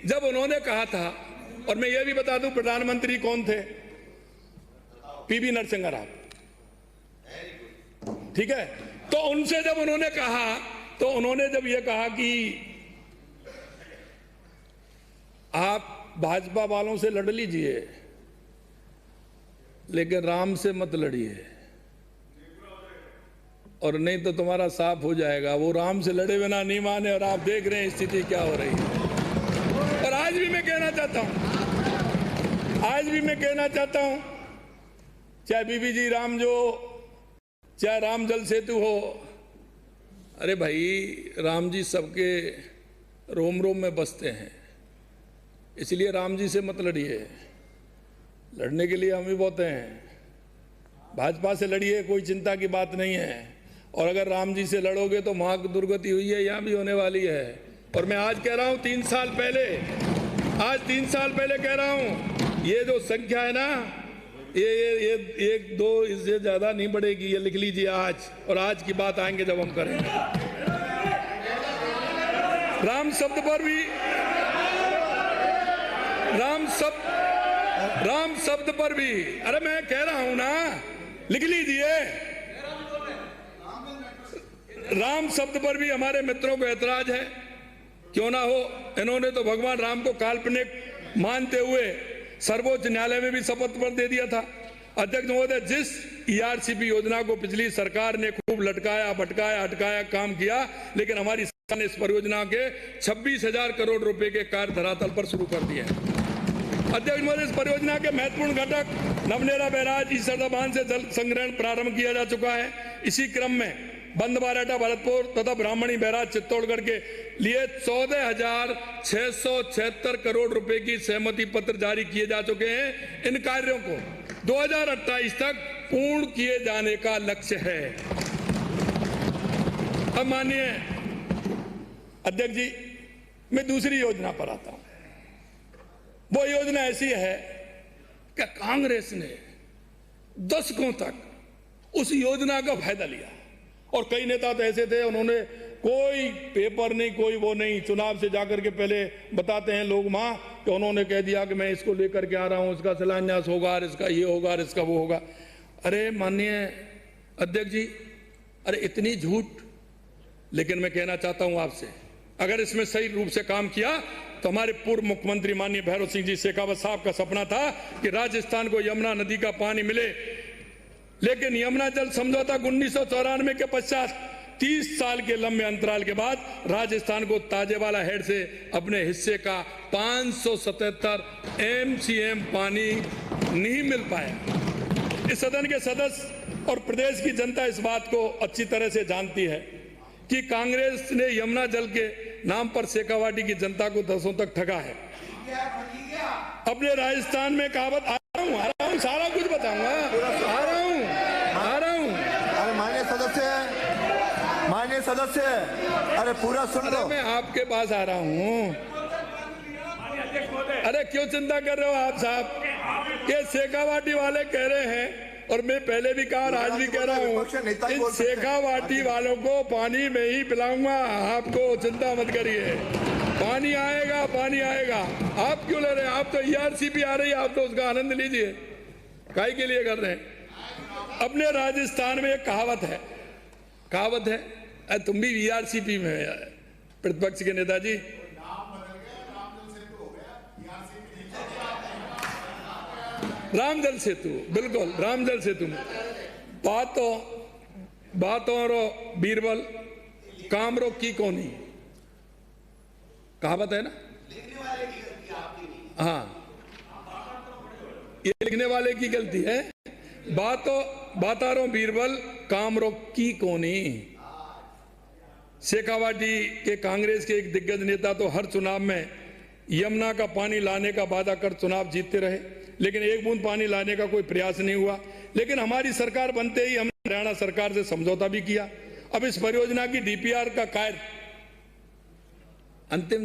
जब उन्होंने कहा था, और मैं ये भी बता दूं प्रधानमंत्री कौन थे, पीवी नरसिम्हा राव, ठीक है। तो उनसे जब उन्होंने कहा, तो उन्होंने जब ये कहा कि आप भाजपा वालों से लड़ लीजिए लेकिन राम से मत लड़िए, और नहीं तो तुम्हारा साफ हो जाएगा। वो राम से लड़े बिना नहीं माने, और आप देख रहे हैं स्थिति क्या हो रही है। और आज भी मैं कहना चाहता हूं, चाहे बीबी जी राम जो, चाहे राम जल सेतु हो, अरे भाई राम जी सबके रोम रोम में बसते हैं, इसलिए राम जी से मत लड़िए। लड़ने के लिए हम भी बहुत हैं, भाजपा से लड़िए, कोई चिंता की बात नहीं है। और अगर राम जी से लड़ोगे तो वहां की दुर्गति हुई है, यहां भी होने वाली है। और मैं आज कह रहा हूं 3 साल पहले कह रहा हूं, ये जो संख्या है ना, ये 1 2 इससे ज्यादा नहीं बढ़ेगी, ये लिख लीजिए आज। और आज की बात आएंगे जब हम करेंगे। राम शब्द पर भी, अरे मैं कह रहा हूं ना, लिख लीजिए। राम शब्द पर भी हमारे मित्रों को ऐतराज है। क्यों ना हो, इन्होंने तो भगवान राम को काल्पनिक मानते हुए सर्वोच्च न्यायालय में भी शपथ पर दे दिया था। अध्यक्ष महोदय, जिस ईआरसीपी योजना को पिछली सरकार ने खूब लटकाया भटकाया अटकाया काम किया, लेकिन हमारी सरकार ने इस परियोजना के 26,000 करोड़ रुपए के कार्य धरातल पर शुरू कर दिए हैं। अध्यक्ष महोदय, इस परियोजना के महत्वपूर्ण घटक नवनेरा बैराज ईसरदा बांध से जल संग्रहण प्रारंभ किया जा चुका है। इसी क्रम में बंदबाराटा भरतपुर तथा ब्राह्मणी बैराज चित्तौड़गढ़ के लिए 14,676 करोड़ रुपए की सहमति पत्र जारी किए जा चुके हैं। इन कार्यों को 2028 तक पूर्ण किए जाने का लक्ष्य है। अब माननीय अध्यक्ष जी, मैं दूसरी योजना पर आता हूं। वो योजना ऐसी है कि कांग्रेस ने दशकों तक उस योजना का फायदा लिया, और कई नेता तो ऐसे थे, उन्होंने कोई पेपर नहीं, कोई वो नहीं, चुनाव से जाकर के पहले बताते हैं लोग वहां कि उन्होंने कह दिया कि मैं इसको लेकर के आ रहा हूं, इसका शिलान्यास होगा, इसका ये होगा, इसका वो होगा। अरे माननीय अध्यक्ष जी, अरे इतनी झूठ। लेकिन मैं कहना चाहता हूं आपसे, अगर इसमें सही रूप से काम किया तो हमारे पूर्व मुख्यमंत्री माननीय भैरव सिंह जी शेखावत साहब का सपना था कि राजस्थान को यमुना नदी का पानी मिले। लेकिन यमुना जल समझौता 1994 के पश्चात 30 साल के लंबे अंतराल के बाद राजस्थान को ताजेवाला हेड से अपने हिस्से का 577 MCM पानी नहीं मिल पाया। इस सदन के सदस्य और प्रदेश की जनता इस बात को अच्छी तरह से जानती है कि कांग्रेस ने यमुना जल के नाम पर शेखावाटी की जनता को दसों तक ठगा है। अपने राजस्थान में कहावत, आ रहा हूं, सारा कुछ बताऊंगा, आ रहा हूं। अरे माननीय सदस्य, अरे पूरा सुन लो। मैं आपके पास आ रहा हूं। अरे क्यों चिंता कर रहे हो आप साहब? ये शेखावाटी वाले कह रहे हैं, और मैं पहले भी कहा और आज भी कह रहा हूँ, इन शेखावाटी वालों को पानी में ही पिलाऊंगा, आपको चिंता मत करिए। पानी आएगा। आप क्यों ले रहे हैं? आप तो ईआरसीपी आ रही है, आप तो उसका आनंद लीजिए। काहे के लिए कर रहे हैं? अपने राजस्थान में एक कहावत है, तुम भी ईआरसीपी में है, प्रतिपक्ष के नेताजी। राम जल सेतु, बिल्कुल राम जल सेतु में बातों रो बीरबल कामरो की कोनी, कहावत है ना। हाँ, ये लिखने वाले की गलती है। बातारो बीरबल कामरो की कोनी। शेखावाटी के कांग्रेस के एक दिग्गज नेता तो हर चुनाव में यमुना का पानी लाने का वादा कर चुनाव जीतते रहे, लेकिन एक बूंद पानी लाने का कोई प्रयास नहीं हुआ। लेकिन हमारी सरकार बनते ही हमने हरियाणा सरकार से समझौता भी किया। अब इस परियोजना की DPR का कार्य अंतिम